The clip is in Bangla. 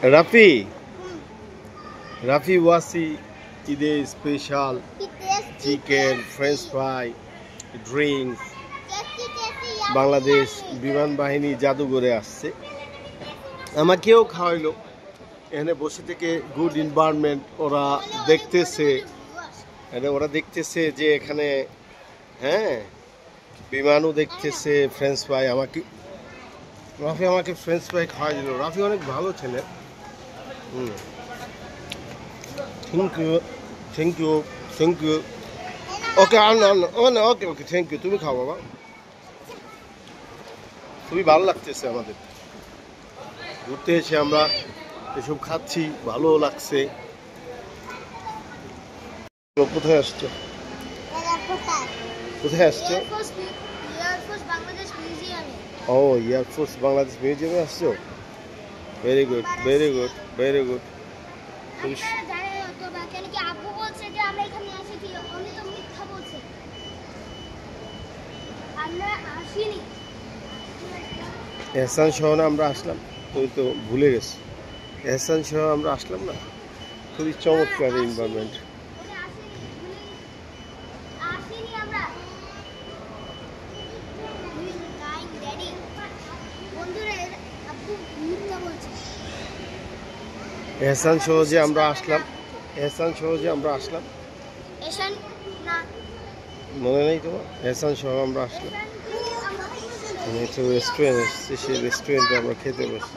Rafi, Rafi Wasi today special chicken, French fry, drinks. Bangladesh বিমান বাহিনী জাদুঘরে আসছে, আমাকেও খাওয়াইলো। এখানে বসে থেকে গুড এনভায়রনমেন্ট, ওরা দেখতেছে যে এখানে হ্যাঁ বিমানও দেখতেছে, ফ্রেঞ্চ ফ্রাই রাফি আমাকে ফ্রেঞ্চ ফ্রাই খাওয়াই দিল। রাফি অনেক ভালো ছেলে। Thank you okay okay okay thank you. তুমি খাও বাবা, খুবই ভালো লাগতেছে আমাদের ঘুরতে এসে, আমরা এসব খাচ্ছি, ভালো লাগছে। কোথায় আসছো? কোথায় আসছো? ও এয়ারফোর্স বাংলাদেশ মিউজিয়ামে আসছো। Very good very good very good. Ehsan শহরে আমরা আসলাম, তুই তো ভুলে গেছি। এহসান শহরে আমরা আসলাম না, খুবই চমৎকার এনভায়রনমেন্ট। এহসান শহর যে আমরা আসলাম, মনে নেই তোমার? এহসান শহর আমরা আসলাম, রেস্টুরেন্ট এসেছি, সেই রেস্টুরেন্টে আমরা খেতে বসি।